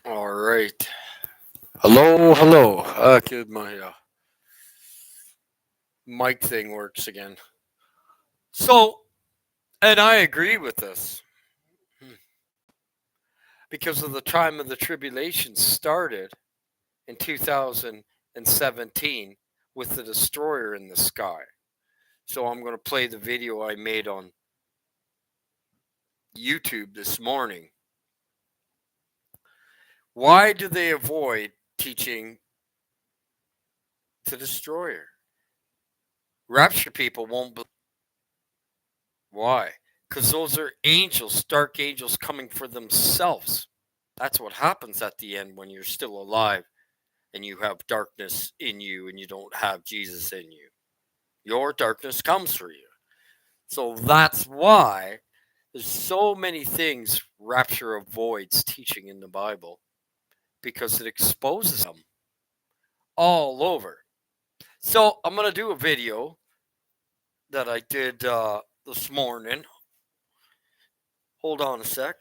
All right. Hello, hello. Good, my mic thing works again. So, and I agree with this because of the time of the tribulation started in 2017 with the destroyer in the sky. So I'm going to play the video I made on YouTube this morning. Why do they avoid teaching the destroyer? Rapture people won't believe. Why? Because those are angels, dark angels coming for themselves. That's what happens at the end when you're still alive and you have darkness in you and you don't have Jesus in you. Your darkness comes for you. So that's why there's so many things Rapture avoids teaching in the Bible because it exposes them all over. So I'm going to do a video that I did this morning. Hold on a sec.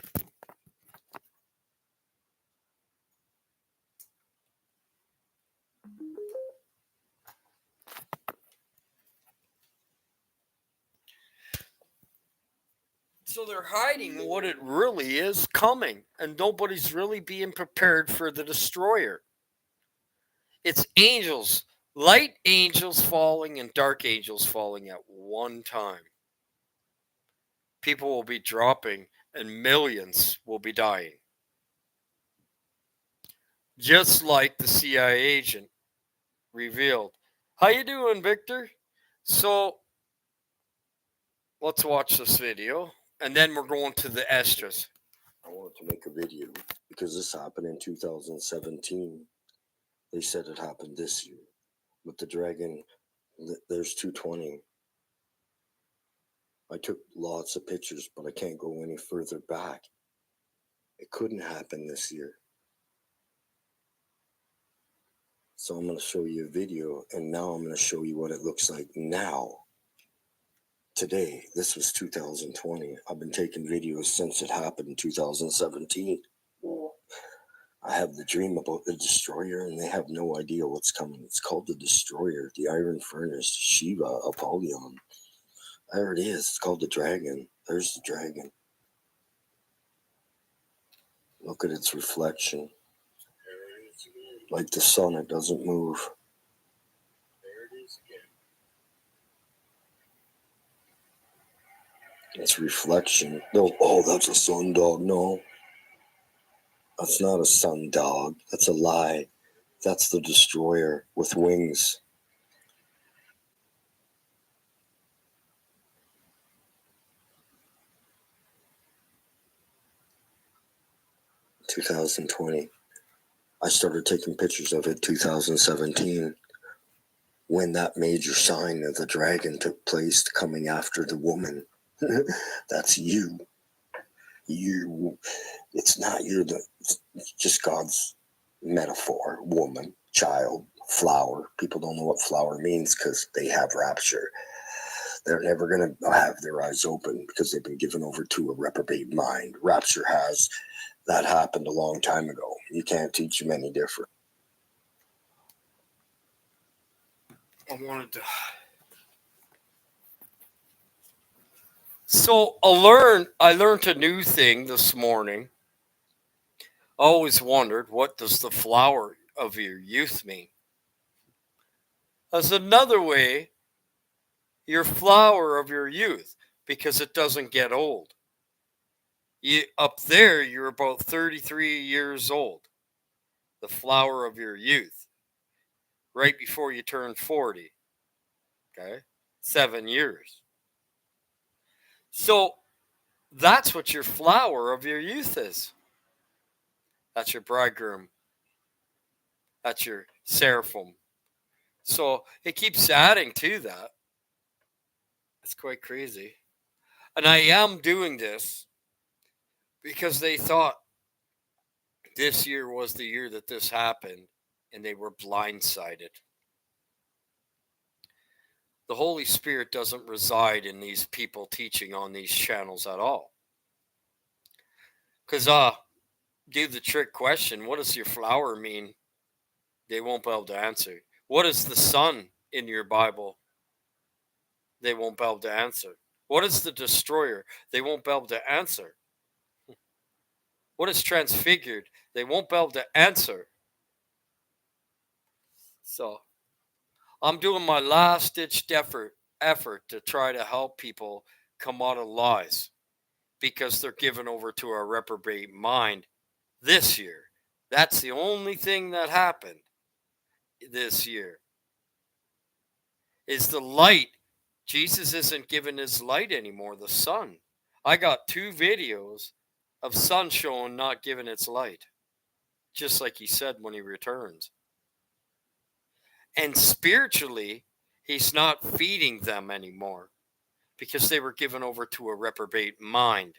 So they're hiding what it really is coming, and nobody's really being prepared for the destroyer. It's angels, light angels falling and dark angels falling at one time. People will be dropping and millions will be dying. Just like the CIA agent revealed. How you doing, Victor? So let's watch this video and then we're going to the Esdras. I wanted to make a video because this happened in 2017. They said it happened this year. With the dragon, there's 220. I took lots of pictures, but I can't go any further back. It couldn't happen this year. So I'm going to show you a video, and now I'm going to show you what it looks like now. Today, this was 2020. I've been taking videos since it happened in 2017. I have the dream about the destroyer, and they have no idea what's coming. It's called the destroyer, the iron furnace, Shiva, Apollyon. There it is. It's called the dragon. There's the dragon. Look at its reflection. Like the sun, it doesn't move. There it is again. Its reflection. No, oh, that's a sun dog. No. That's not a sun dog. That's a lie. That's the destroyer with wings. (2020). I started taking pictures of it 2017 when that major sign of the dragon took place coming after the woman. That's you. You. It's not you. It's just God's metaphor. Woman, child, flower. People don't know what flower means because they have rapture. They're never going to have their eyes open because they've been given over to a reprobate mind. Rapture has. That happened a long time ago. You can't teach them any different. I wanted to. So I learned a new thing this morning. I always wondered, what does the flower of your youth mean? As another way, your flower of your youth, because it doesn't get old. Up there, you're about 33 years old. The flower of your youth. Right before you turn 40. Okay? 7 years. So that's what your flower of your youth is. That's your bridegroom. That's your seraphim. So it keeps adding to that. It's quite crazy. And I am doing this because they thought this year was the year that this happened and they were blindsided. The Holy Spirit doesn't reside in these people teaching on these channels at all. Because do the trick question. What does your flower mean? They won't be able to answer. What is the sun in your Bible? They won't be able to answer. What is the destroyer? They won't be able to answer. What is transfigured? They won't be able to answer. So I'm doing my last ditched effort to try to help people come out of lies because they're given over to a reprobate mind this year. That's the only thing that happened this year. Is the light. Jesus isn't given his light anymore, the sun. I got 2 videos of sun showing not giving its light, just like he said when he returns. And spiritually, he's not feeding them anymore because they were given over to a reprobate mind.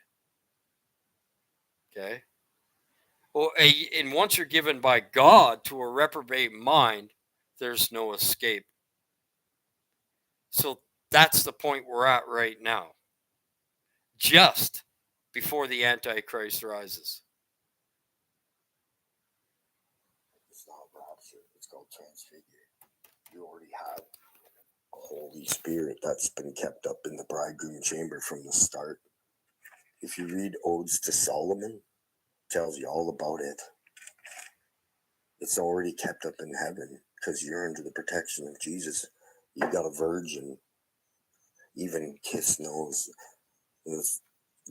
Okay? Well, and once you're given by God to a reprobate mind, there's no escape. So that's the point we're at right now. Just before the Antichrist rises. It's not rapture. It's called transfigure. You already have a Holy Spirit that's been kept up in the bridegroom chamber from the start. If you read Odes to Solomon, it tells you all about it. It's already kept up in heaven because you're under the protection of Jesus. You got a virgin. Even Kiss knows. It's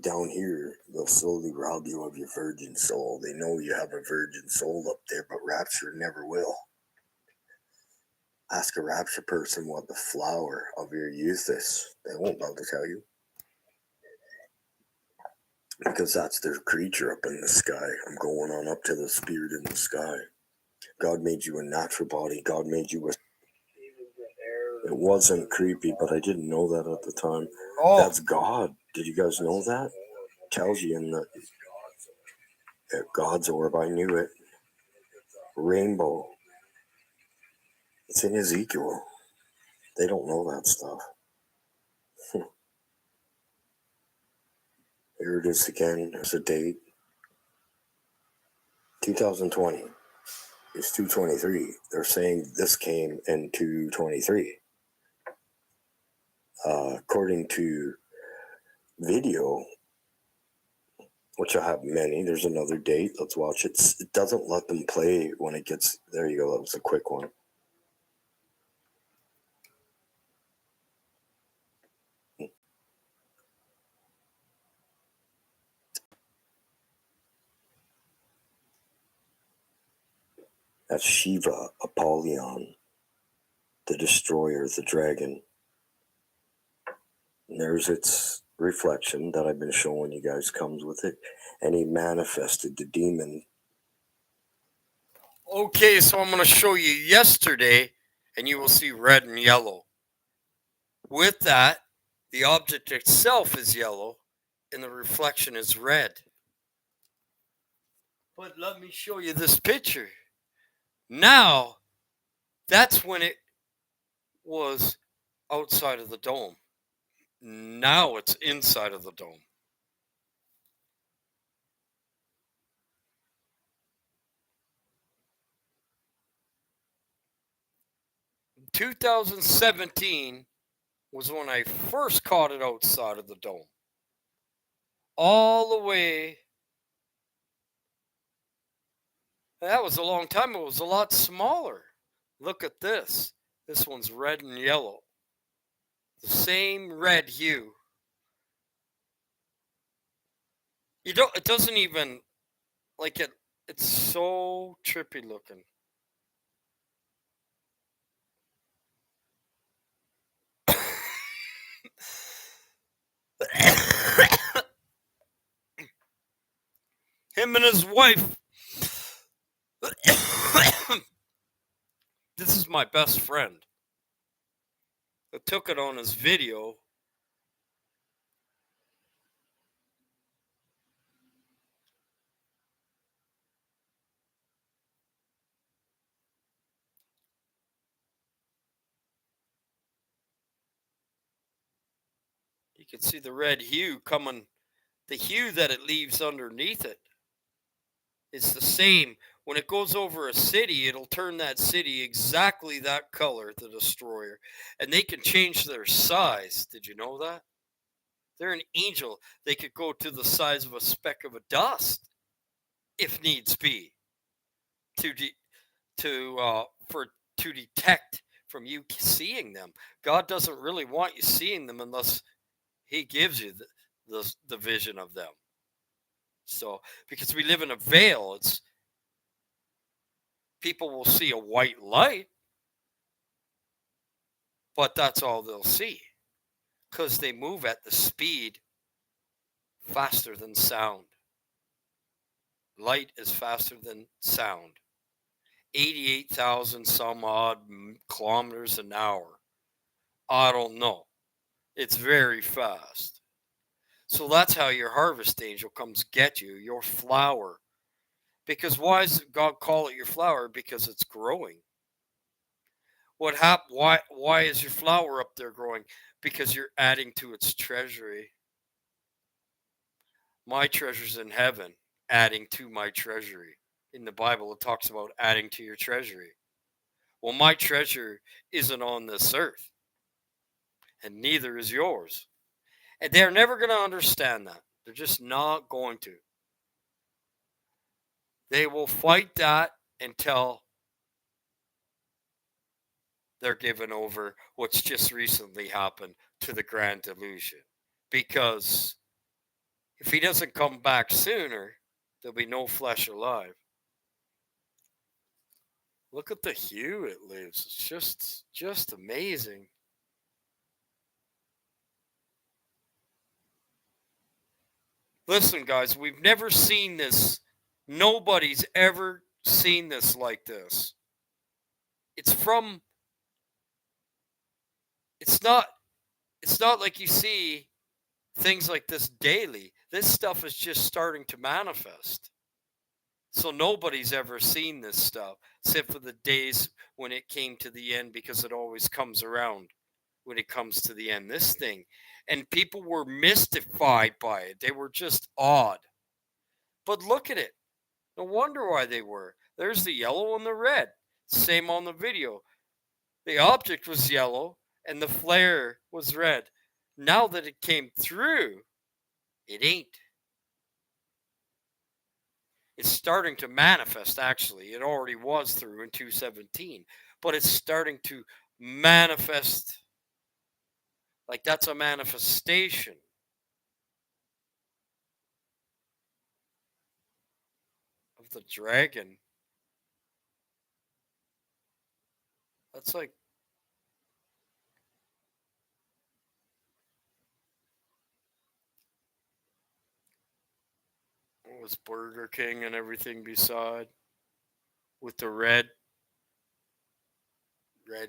down here, they'll slowly rob you of your virgin soul. They know you have a virgin soul up there, but rapture never will. Ask a rapture person what the flower of your youth is. They won't be able to tell you. Because that's their creature up in the sky. I'm going on up to the spirit in the sky. God made you a natural body. God made you a... It wasn't creepy, but I didn't know that at the time. Oh. That's God. Did you guys know that? Tells you in the God's orb. I knew it. Rainbow. It's in Ezekiel. They don't know that stuff. Here it is again. There's a date. 2020. It's 223. They're saying this came in 223. According to video, which I have many, there's another date. Let's watch it. It doesn't let them play when it gets... There you go. That was a quick one. That's Shiva, Apollyon, the destroyer, the dragon. And there's its reflection that I've been showing you guys comes with it. And he manifested the demon. Okay, so I'm going to show you yesterday, and you will see red and yellow. With that, the object itself is yellow, and the reflection is red. But let me show you this picture. Now, that's when it was outside of the dome. Now it's inside of the dome. In 2017 was when I first caught it outside of the dome. All the way. That was a long time. It was a lot smaller. Look at this. This one's red and yellow. The same red hue. It doesn't even, like it's so trippy looking. Him and his wife. This is my best friend. I took it on his video. You can see the red hue coming, the hue that it leaves underneath it. It's the same. When it goes over a city, it'll turn that city exactly that color, the destroyer. And they can change their size. Did you know that? They're an angel. They could go to the size of a speck of a dust if needs be to de- to for to detect from you seeing them. God doesn't really want you seeing them unless he gives you the vision of them. So because we live in a veil, it's people will see a white light, but that's all they'll see because they move at the speed faster than sound. Light is faster than sound. 88,000 some odd kilometers an hour. I don't know. It's very fast. So that's how your harvest angel comes get you, your flower. Because why does God call it your flower? Because it's growing. Why is your flower up there growing? Because you're adding to its treasury. My treasure's in heaven, adding to my treasury. In the Bible, it talks about adding to your treasury. Well, my treasure isn't on this earth, and neither is yours. And they're never going to understand that. They're just not going to. They will fight that until they're given over what's just recently happened to the grand delusion. Because if he doesn't come back sooner, there'll be no flesh alive. Look at the hue it leaves. It's just amazing. Listen, guys, we've never seen this. Nobody's ever seen this like this. It's from it's not it's not like you see things like this daily. This stuff is just starting to manifest. So nobody's ever seen this stuff except for the days when it came to the end because it always comes around when it comes to the end. This thing. And people were mystified by it. They were just awed. But look at it. No wonder why they were. There's the yellow and the red. Same on the video. The object was yellow and the flare was red. Now that it came through, it ain't. It's starting to manifest, actually. It already was through in 217, but it's starting to manifest. Like that's a manifestation of the dragon. That's like what was Burger King and everything beside with the red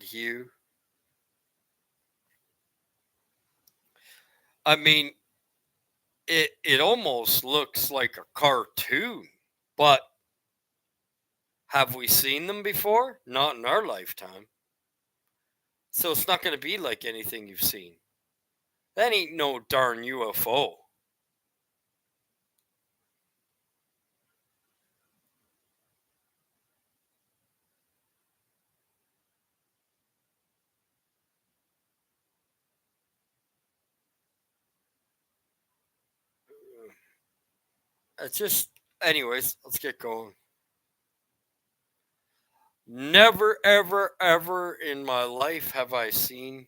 hue. I mean, it almost looks like a cartoon, but have we seen them before? Not in our lifetime. So it's not going to be like anything you've seen. That ain't no darn UFO. It's just, anyways, let's get going. Never, ever, ever in my life have I seen.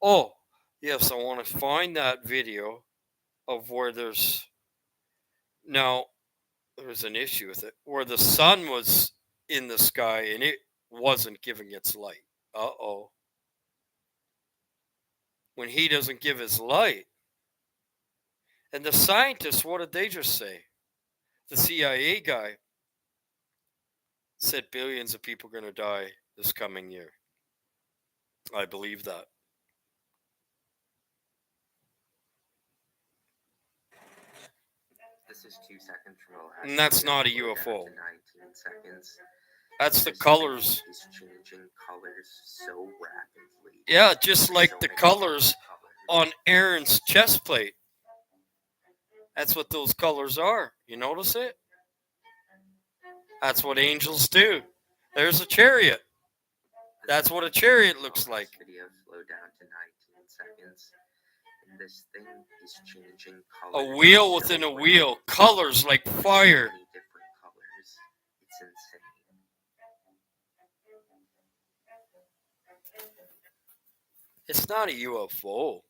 Oh, yes, I want to find that video of where now, there's an issue with it, where the sun was in the sky and it wasn't giving its light. Uh oh. When he doesn't give his light. And the scientists, what did they just say? The CIA guy said billions of people are going to die this coming year. I believe that. This is 2 seconds from the And that's not a UFO. That's the colors. Is changing colors so rapidly. Yeah, just like the colors on Aaron's chest plate. That's what those colors are. You notice it? That's what angels do. There's a chariot. That's what a chariot looks like. Video slow down to 19 seconds, and this thing is changing A colors wheel so within a rapidly. wheel, colors like So fire. many different colors. It's insane. It's not a UFO.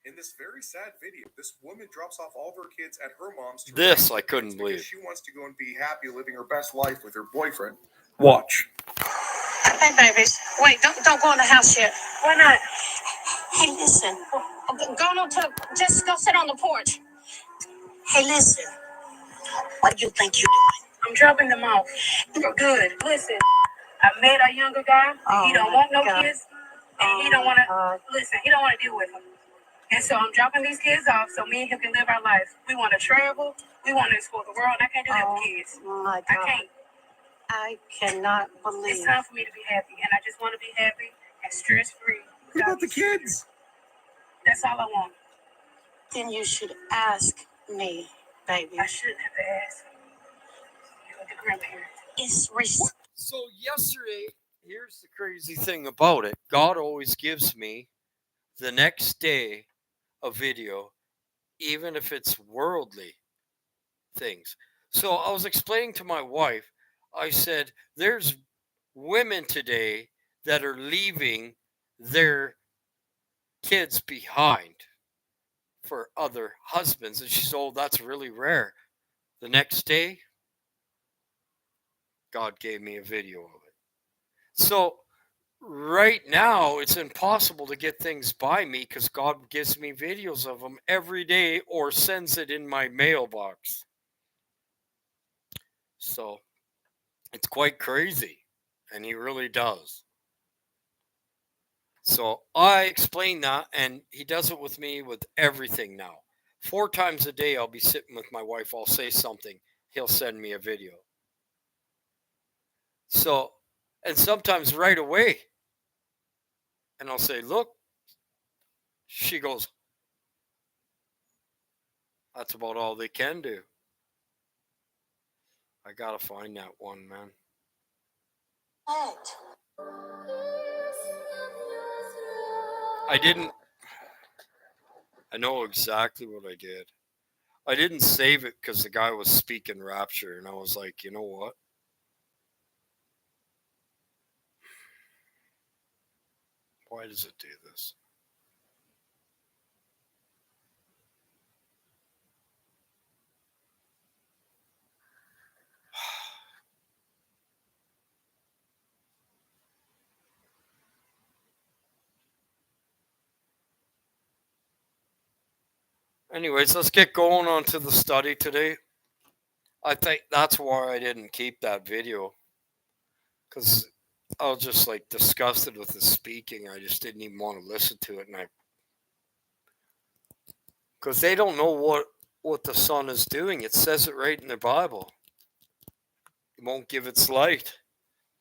In this very sad video, this woman drops off all of her kids at her mom's to This raise I their couldn't kids believe. because she wants to go and be happy living her best life with her boyfriend. Watch. Hey, babies. Wait, don't go in the house yet. Why not? Hey, listen. Go on to just go sit on the porch. Hey, listen. What do you think you're doing? I'm dropping them off for good. Listen, I met a younger guy. He don't want no kids, and he don't want to listen. He don't want to deal with them. And so I'm dropping these kids off so me and him can live our life. We want to travel. We want to explore the world. I can't do that with kids. My I God. can't. I cannot It's believe. time for me to be happy, and I just want to be happy and stress free. What about the kids? That's all I want. Then you should ask me, baby. I shouldn't have to ask. You're the grandparent. It's res- So yesterday, here's the crazy thing about it. God always gives me the next day a video, even if it's worldly things. So I was explaining to my wife, I said, there's women today that are leaving their kids behind for other husbands. And she said, oh, that's really rare. The next day, God gave me a video of it. So right now, it's impossible to get things by me because God gives me videos of them every day or sends it in my mailbox. So it's quite crazy, and He really does. So I explain that, and He does it with me with everything now. 4 times a day, I'll be sitting with my wife, I'll say something, He'll send me a video. So, and sometimes right away, and I'll say, look, she goes, that's about all they can do. I gotta find that one, man. What? I didn't, I know exactly what I did. I didn't save it because the guy was speaking rapture, and I was like, you know what? Why does it do this? Anyways, let's get going on to the study today. I think that's why I didn't keep that video, because I was just like disgusted with the speaking. I just didn't even want to listen to it, and because they don't know what the sun is doing. It says it right in the Bible. It won't give its light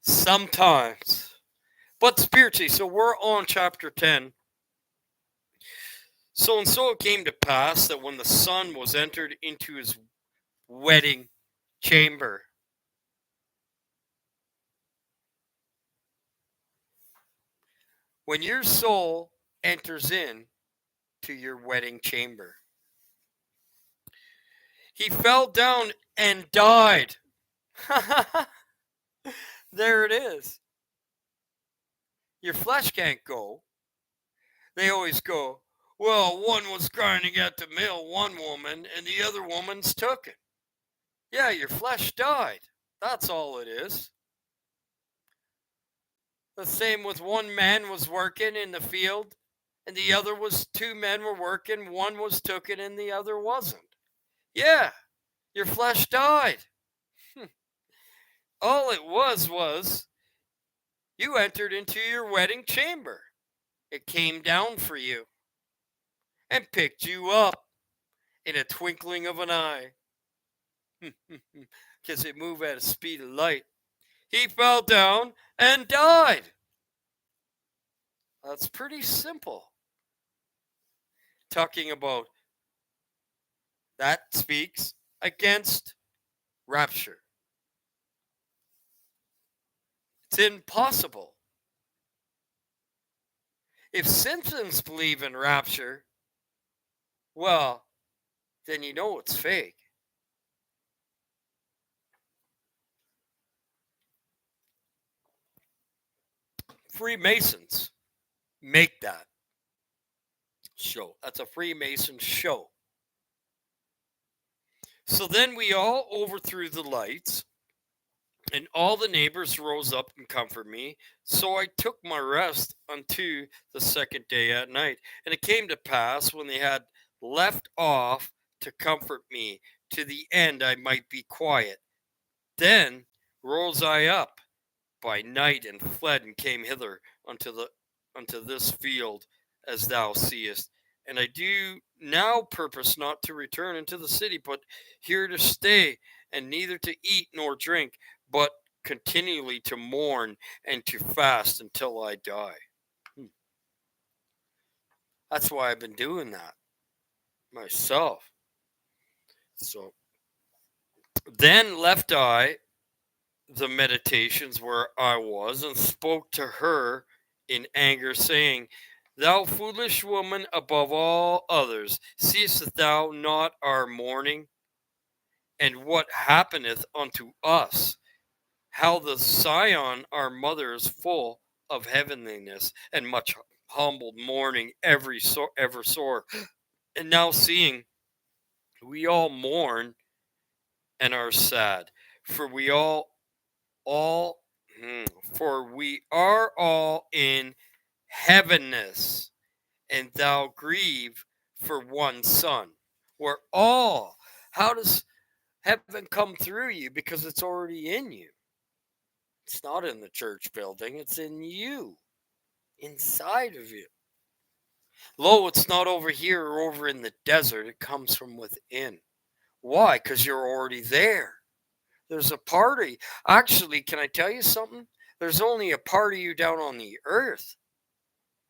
sometimes, but spiritually. So we're on chapter 10. So it came to pass that when the son was entered into his wedding chamber, when your soul enters in to your wedding chamber, he fell down and died. There it is. Your flesh can't go. They always go, well, one was grinding at the mill, one woman, and the other woman's took it. Yeah, your flesh died. That's all it is. The same with one man was working in the field, and the other was 2 men were working. One was took it, and the other wasn't. Yeah, your flesh died. All it was you entered into your wedding chamber. It came down for you and picked you up in a twinkling of an eye. Because it moved at a speed of light. He fell down and died. That's pretty simple. talking about that speaks against rapture. It's impossible. If Simpsons believe in rapture, well, then you know it's fake. Freemasons make that show. That's a Freemason show. So then we all overthrew the lights, and all the neighbors rose up and comforted me. So I took my rest unto the second day at night. And it came to pass, when they had left off to comfort me, to the end I might be quiet. Then rose I up by night and fled and came hither unto this field, as thou seest. And I do now purpose not to return into the city, but here to stay, and neither to eat nor drink, but continually to mourn and to fast until I die. That's why I've been doing that myself. So then left I the meditations where I was, and spoke to her in anger, saying, Thou foolish woman, above all others, seest thou not our mourning, and what happeneth unto us? How the Sion, our mother, is full of heavenliness, and much humbled mourning, ever sore. And now seeing we all mourn and are sad, for we all for we are all in heavenness, and thou grieve for one son. We're all. How does heaven come through you? Because it's already in you. It's not in the church building, it's in you, inside of you. Lo, it's not over here or over in the desert, it comes from within. Why? Because you're already there. There's a party. Actually, can I tell you something? There's only a part of you down on the earth.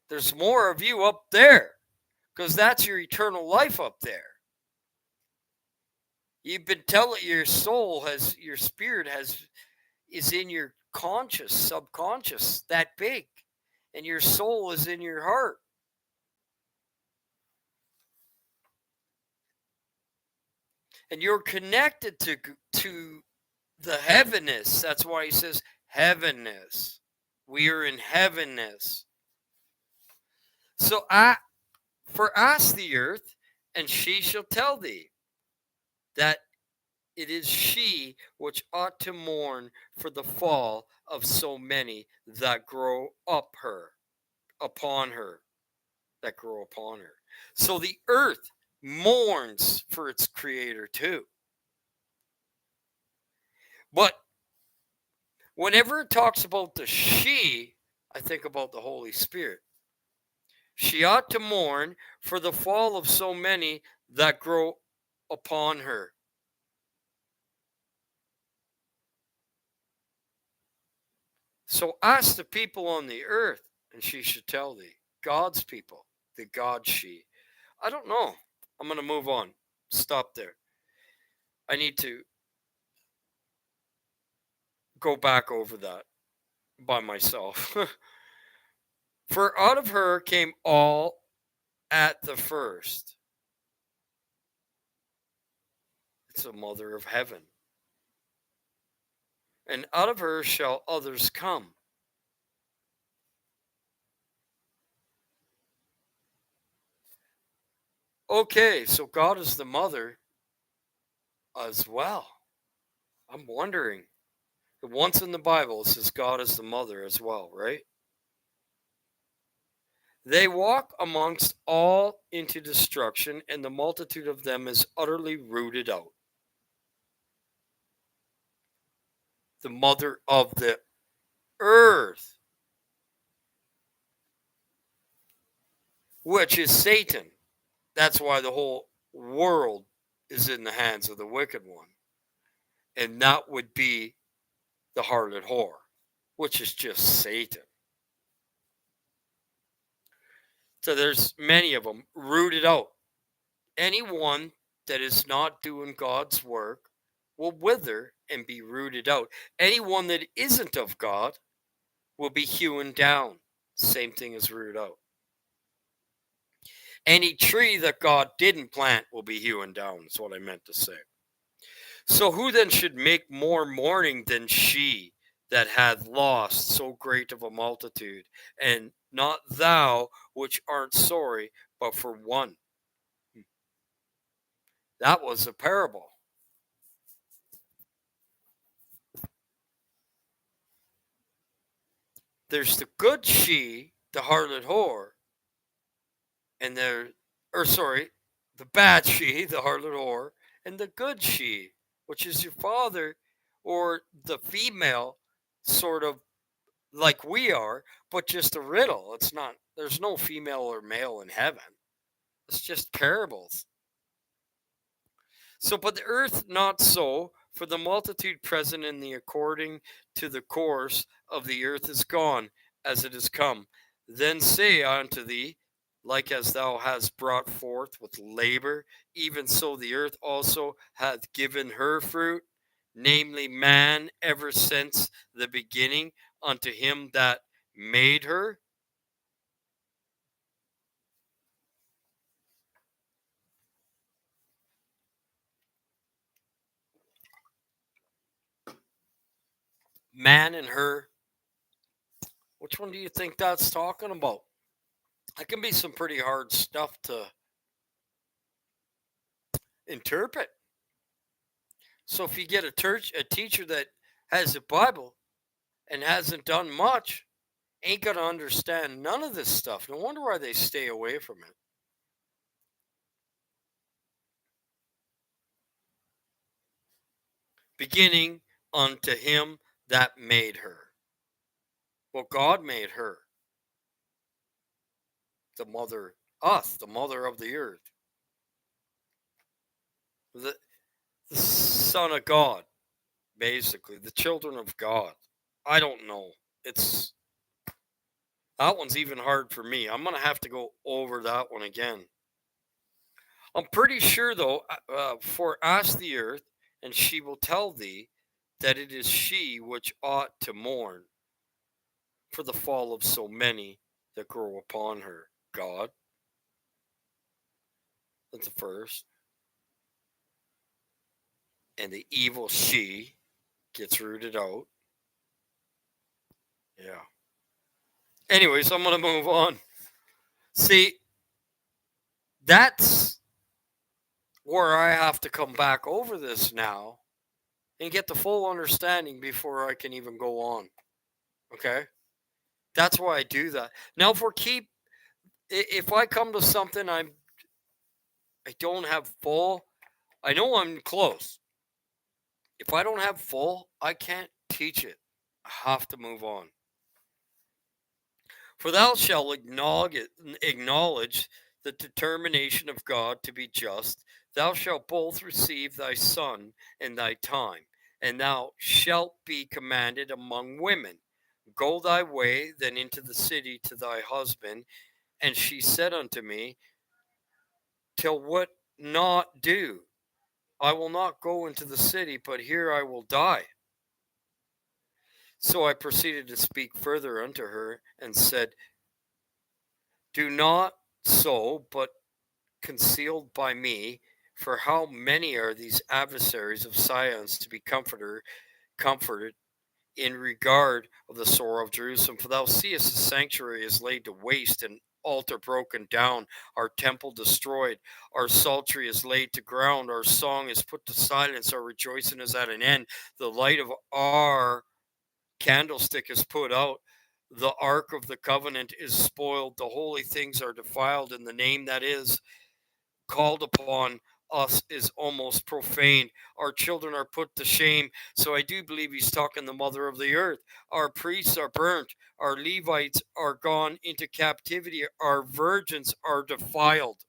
There's more of you up there, because that's your eternal life up there. You've been telling your spirit is in your conscious, subconscious, that big, and your soul is in your heart. And you're connected to the heavenness. That's why he says heavenness. We are in heavenness. So ask the earth, and she shall tell thee that it is she which ought to mourn for the fall of so many that grow upon her. So the earth mourns for its creator too. But whenever it talks about the she, I think about the Holy Spirit. She ought to mourn for the fall of so many that grow upon her. So ask the people on the earth, and she should tell thee. God's people, the God she. I don't know. I'm going to move on. Stop there. I need to go back over that by myself. For out of her came all at the first. It's the mother of heaven. And out of her shall others come. Okay, so God is the mother as well. I'm wondering. Once in the Bible, it says God is the mother as well, right? They walk amongst all into destruction, and the multitude of them is utterly rooted out. The mother of the earth, which is Satan. That's why the whole world is in the hands of the wicked one. And that would be the harlot whore, which is just Satan. So there's many of them rooted out. Anyone that is not doing God's work will wither and be rooted out. Anyone that isn't of God will be hewn down. Same thing as rooted out. Any tree that God didn't plant will be hewn down, is what I meant to say. So who then should make more mourning than she that hath lost so great of a multitude? And not thou which art sorry, but for one. That was a parable. There's the good she, the harlot whore, and the bad she, the harlot whore, and the good she, which is your father, or the female, sort of like we are, but just a riddle. It's not, there's no female or male in heaven. It's just parables. So, but the earth not so, for the multitude present in the according to the course of the earth is gone, as it is come. Then say unto thee, like as thou hast brought forth with labor, even so the earth also hath given her fruit, namely man, ever since the beginning, unto him that made her. Man and her. Which one do you think that's talking about? That can be some pretty hard stuff to interpret. So if you get a teacher that has a Bible and hasn't done much, ain't gonna understand none of this stuff. No wonder why they stay away from it. Beginning unto him that made her. Well, God made her, the mother, us, the mother of the earth, the, the Son of God, basically, the children of God. I don't know. It's That one's even hard for me. I'm gonna have to go over that one again. I'm pretty sure, though, for ask the earth, and she will tell thee that it is she which ought to mourn for the fall of so many that grow upon her. God, that's the first. And the evil she gets rooted out. Yeah. Anyways, I'm going to move on. See, that's where I have to come back over this now and get the full understanding before I can even go on. Okay? That's why I do that. Now, if I come to something I don't have full, I know I'm close. If I don't have full, I can't teach it. I have to move on. For thou shalt acknowledge the determination of God to be just. Thou shalt both receive thy son in thy time, and thou shalt be commanded among women. Go thy way then into the city to thy husband. And she said unto me, till what not do? I will not go into the city, but here I will die. So I proceeded to speak further unto her, and said, do not so, but concealed by me. For how many are these adversaries of science to be comforted in regard of the sorrow of Jerusalem? For thou seest the sanctuary is laid to waste, and altar broken down, our temple destroyed, our psaltery is laid to ground, our song is put to silence, our rejoicing is at an end, the light of our candlestick is put out, the ark of the covenant is spoiled, the holy things are defiled, and the name that is called upon us is almost profaned. Our children are put to shame. So I do believe he's talking the mother of the earth. Our priests are burnt. Our Levites are gone into captivity. Our virgins are defiled.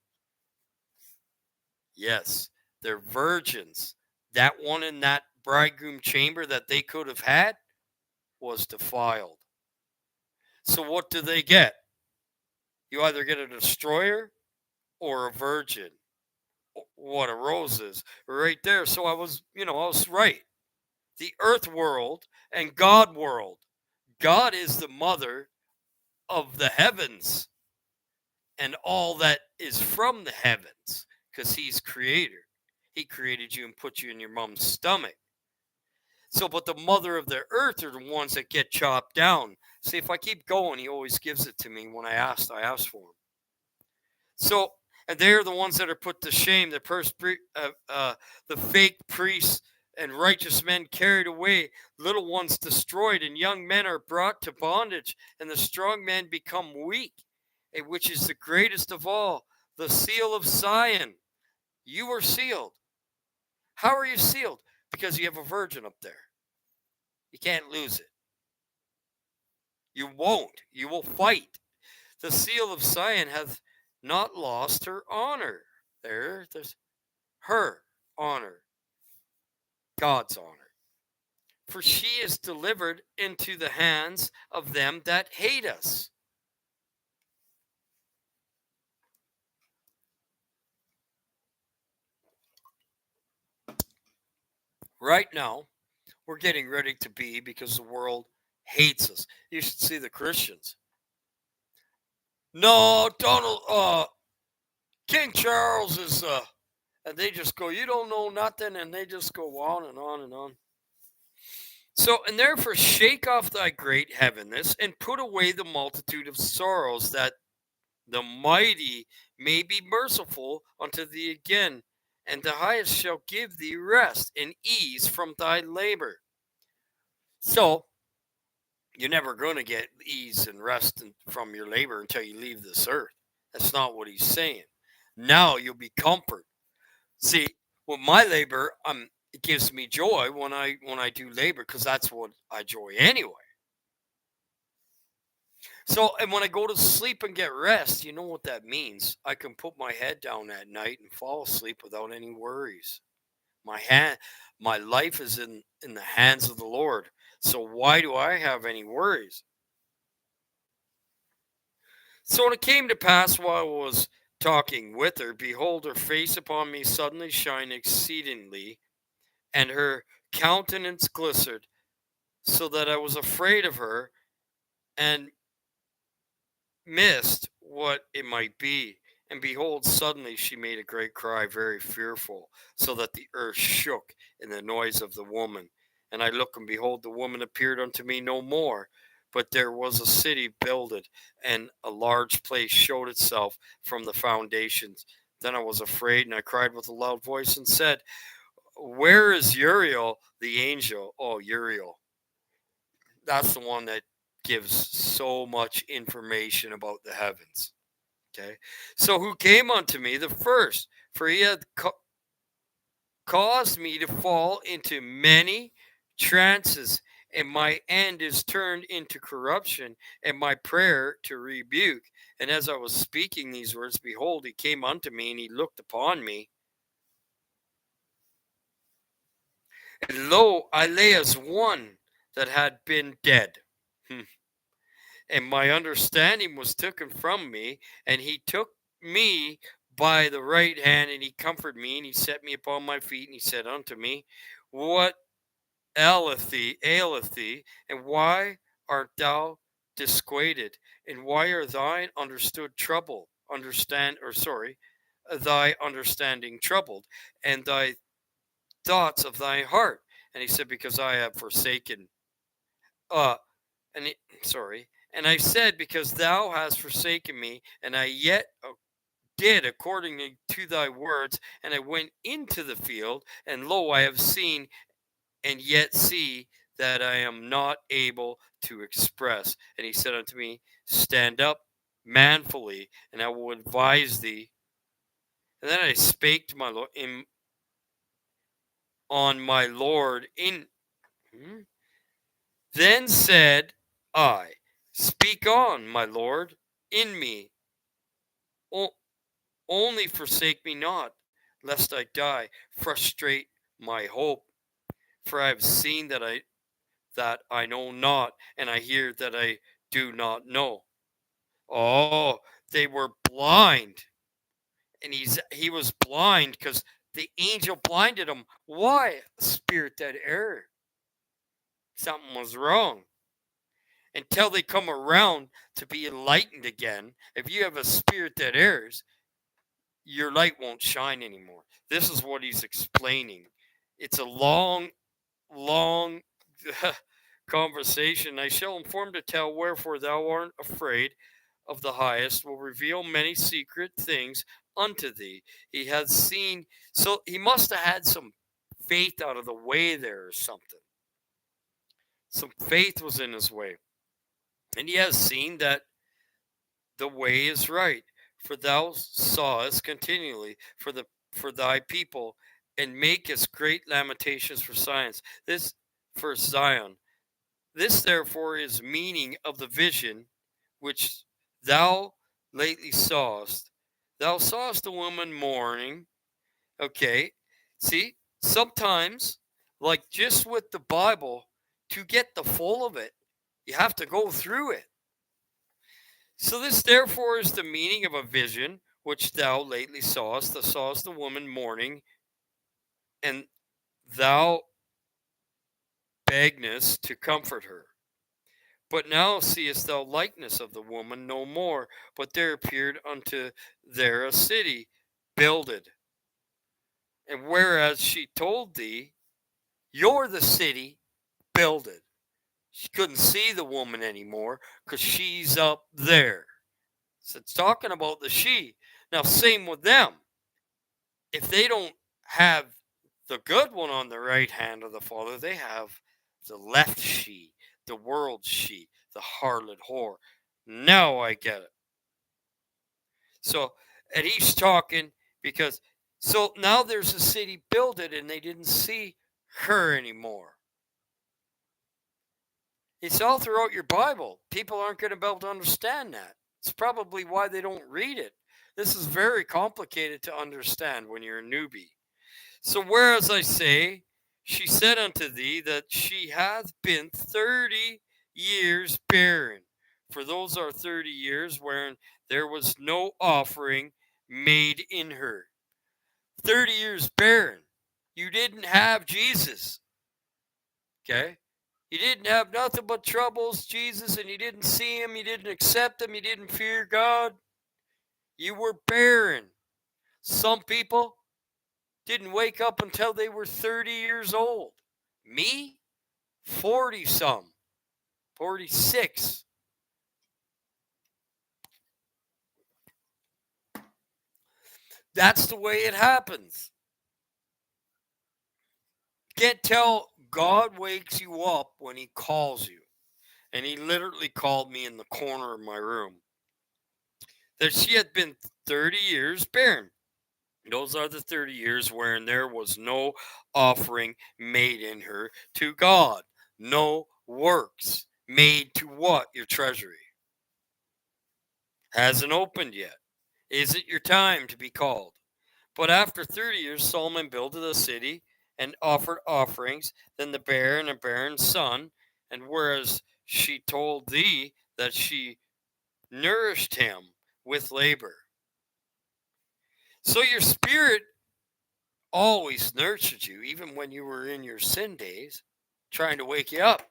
Yes, they're virgins. That one in that bridegroom chamber that they could have had was defiled. So what do they get? You either get a destroyer or a virgin. what a rose is right there. So I was right. The earth world and God world. God is the mother of the heavens and all that is from the heavens because he's creator. He created you and put you in your mom's stomach. So, but the mother of the earth are the ones that get chopped down. See, if I keep going, he always gives it to me when I asked for him. So, and they're the ones that are put to shame. The fake priests and righteous men carried away, little ones destroyed, and young men are brought to bondage, and the strong men become weak, and which is the greatest of all, the seal of Zion. You are sealed. How are you sealed? Because you have a virgin up there. You can't lose it. You won't. You will fight. The seal of Zion hath not lost her honor. There's her honor, God's honor. For she is delivered into the hands of them that hate us. Right now, we're getting ready to be because the world hates us. You should see the Christians. No, King Charles is, and they just go, you don't know nothing, and they just go on and on and on. So, and therefore shake off thy great heaviness and put away the multitude of sorrows, that the mighty may be merciful unto thee again, and the highest shall give thee rest and ease from thy labor. So, you're never going to get ease and rest from your labor until you leave this earth. That's not what he's saying. Now you'll be comfort. See, with my labor, it gives me joy when I do labor because that's what I enjoy anyway. So, and when I go to sleep and get rest, you know what that means? I can put my head down at night and fall asleep without any worries. My life is in the hands of the Lord. So why do I have any worries? So when it came to pass while I was talking with her, behold, her face upon me suddenly shined exceedingly, and her countenance glistered, so that I was afraid of her, and missed what it might be. And behold, suddenly she made a great cry, very fearful, so that the earth shook in the noise of the woman. And I looked, and behold, the woman appeared unto me no more. But there was a city builded, and a large place showed itself from the foundations. Then I was afraid, and I cried with a loud voice, and said, where is Uriel the angel? Oh, Uriel. That's the one that gives so much information about the heavens. Okay. So who came unto me the first? For he had caused me to fall into many trances, and my end is turned into corruption, and my prayer to rebuke. And as I was speaking these words, behold, he came unto me, and he looked upon me. And lo, I lay as one that had been dead. And my understanding was taken from me, and he took me by the right hand, and he comforted me, and he set me upon my feet, and he said unto me, what aileth thee, and why art thou disquieted, and why are thine understood troubled, thy understanding troubled, and thy thoughts of thy heart? And he said, because I have forsaken, uh, and it, sorry, and I said, because thou hast forsaken me, and I yet did according to thy words, and I went into the field, and lo, I have seen, and yet see that I am not able to express. And he said unto me, stand up manfully, and I will advise thee. And then I spake to my Lord on my Lord in. Then said I, speak on, my Lord, in me. Only forsake me not, lest I die. Frustrate my hope. For I have seen that I know not, and I hear that I do not know. Oh, they were blind, and he was blind because the angel blinded him. Why? A spirit that error. Something was wrong. Until they come around to be enlightened again, if you have a spirit that errs, your light won't shine anymore. This is what he's explaining. It's a long conversation. I shall inform to tell, wherefore thou art afraid of the highest, will reveal many secret things unto thee. He has seen, so he must have had some faith out of the way there or something. Some faith was in his way. And he has seen that the way is right. For thou sawest continually for thy people, and makest great lamentations for science. This for Zion. This therefore is meaning of the vision which thou lately sawest. Thou sawest a woman mourning. Okay. See, sometimes, like just with the Bible, to get the full of it, you have to go through it. So this therefore is the meaning of a vision which thou lately sawest. Thou sawest a woman mourning, and thou beggest to comfort her. But now seest thou likeness of the woman no more, but there appeared unto there a city builded. And whereas she told thee, you're the city builded. She couldn't see the woman anymore because she's up there. So it's talking about the she. Now, same with them. If they don't have the good one on the right hand of the Father, they have the left she, the world she, the harlot whore. Now I get it. So, and he's talking because, so now there's a city builded and they didn't see her anymore. It's all throughout your Bible. People aren't going to be able to understand that. It's probably why they don't read it. This is very complicated to understand when you're a newbie. So whereas I say, she said unto thee that she hath been 30 years barren. For those are 30 years wherein there was no offering made in her. 30 years barren. You didn't have Jesus. Okay? You didn't have nothing but troubles, Jesus, and you didn't see him, you didn't accept him, you didn't fear God. You were barren. Some people didn't wake up until they were 30 years old. Me, 40 some, 46. That's the way it happens. Can't tell God wakes you up when he calls you. And he literally called me in the corner of my room. That she had been 30 years barren. Those are the 30 years wherein there was no offering made in her to God. No works made to what? Your treasury. Hasn't opened yet. Is it your time to be called? But after 30 years, Solomon builded a city and offered offerings. Then the barren and barren son, and whereas she told thee that she nourished him with labor. So your spirit always nurtured you, even when you were in your sin days, trying to wake you up.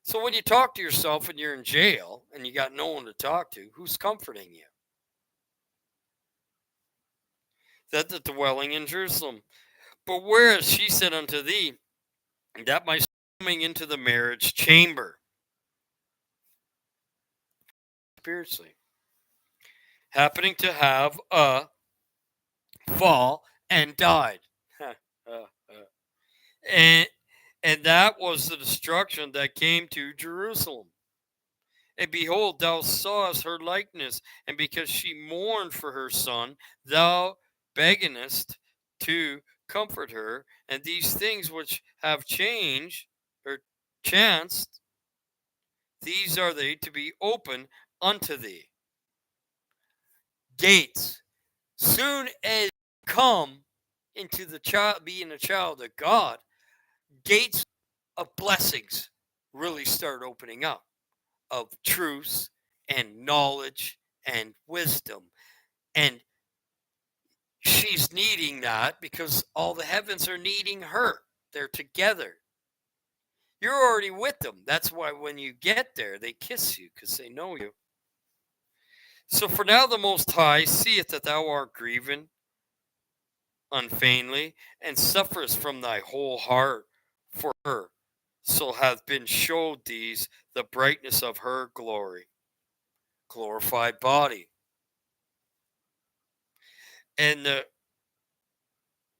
So when you talk to yourself and you're in jail and you got no one to talk to, who's comforting you? That the dwelling in Jerusalem. But whereas she said unto thee, that my coming into the marriage chamber, spiritually, happening to have a fall and died. and that was the destruction that came to Jerusalem. And behold, thou sawest her likeness, and because she mourned for her son, thou beggest to comfort her. And these things which have changed or chanced, these are they to be open unto thee. Gates. Soon as you come into the child, being a child of God, gates of blessings really start opening up, of truth and knowledge and wisdom. And she's needing that because all the heavens are needing her. They're together. You're already with them. That's why when you get there, they kiss you because they know you. So for now the Most High seeth that thou art grieving unfeignedly, and sufferest from thy whole heart for her, so hath been showed these the brightness of her glory, glorified body, and the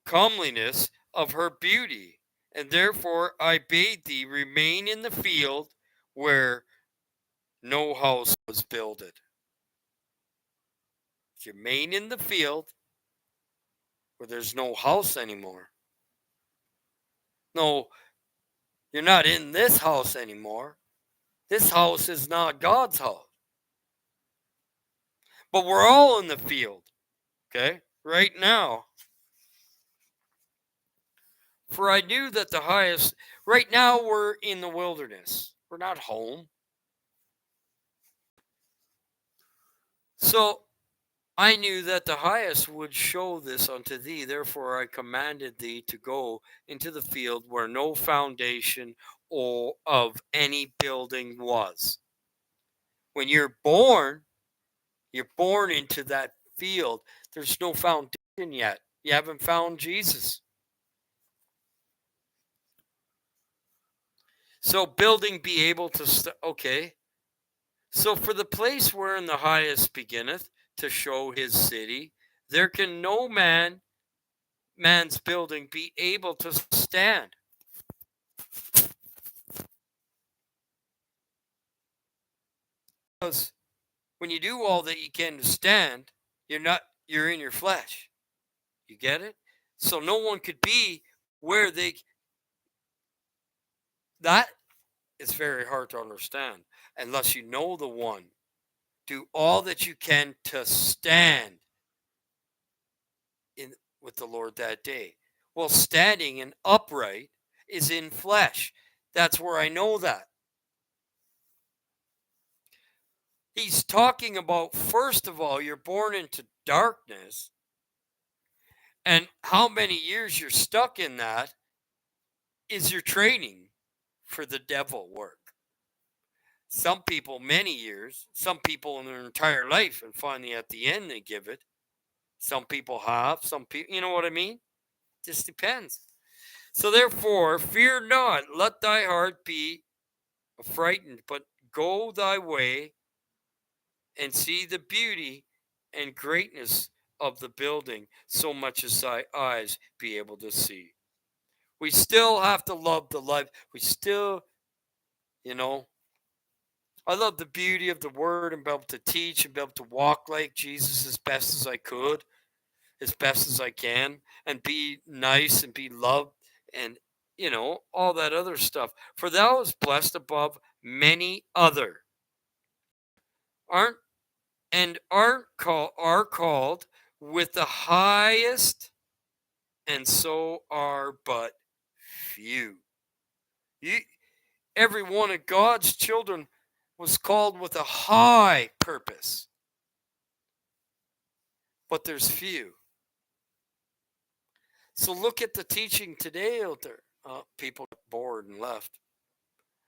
comeliness of her beauty. And therefore I bade thee remain in the field where no house was builded. Remain in the field where there's no house anymore. No, you're not in this house anymore. This house is not God's house. But we're all in the field, okay, right now. For I knew that the highest, right now we're in the wilderness. We're not home. So I knew that the highest would show this unto thee. Therefore I commanded thee to go into the field where no foundation or of any building was. When you're born into that field. There's no foundation yet. You haven't found Jesus. So building be able to, okay. So for the place wherein the highest beginneth to show his city, there can no man's building be able to stand. Because when you do all that you can to stand, you're in your flesh. You get it? So no one could be where that is very hard to understand unless you know the one. Do all that you can to stand in with the Lord that day. Well, standing and upright is in flesh. That's where I know that. He's talking about, first of all, you're born into darkness, and how many years you're stuck in that is your training for the devil work. Some people, many years, some people in their entire life, and finally at the end they give it. Some people have, some people, you know what I mean? Just depends. So therefore, fear not, let thy heart be frightened, but go thy way and see the beauty and greatness of the building, so much as thy eyes be able to see. We still have to love the life. We still, I love the beauty of the word and be able to teach and be able to walk like Jesus as best as I could, as best as I can, and be nice and be loved and, all that other stuff. For thou is blessed above many other. Are called with the highest, and so are but few. Every one of God's children was called with a high purpose, but there's few. So look at the teaching today out there. People got bored and left.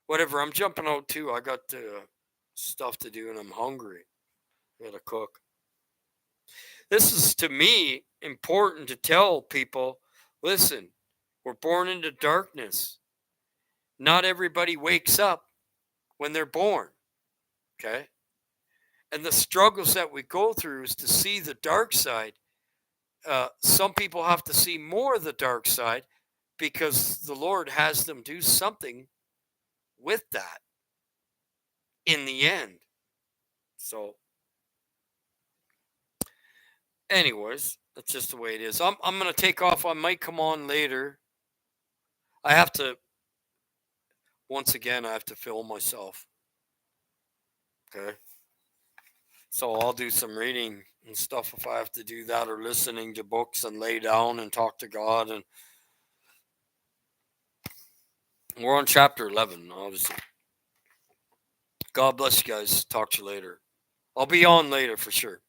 Whatever, I'm jumping out too. I got stuff to do and I'm hungry. I gotta cook. This is, to me, important to tell people, listen, we're born into darkness. Not everybody wakes up when they're born, okay? And the struggles that we go through is to see the dark side. Some people have to see more of the dark side because the Lord has them do something with that in the end. So, anyways, that's just the way it is. I'm going to take off. I might come on later. I have to, once again, I have to film myself. Okay. So I'll do some reading and stuff if I have to do that, or listening to books and lay down and talk to God. And we're on chapter 11, obviously. God bless you guys. Talk to you later. I'll be on later for sure.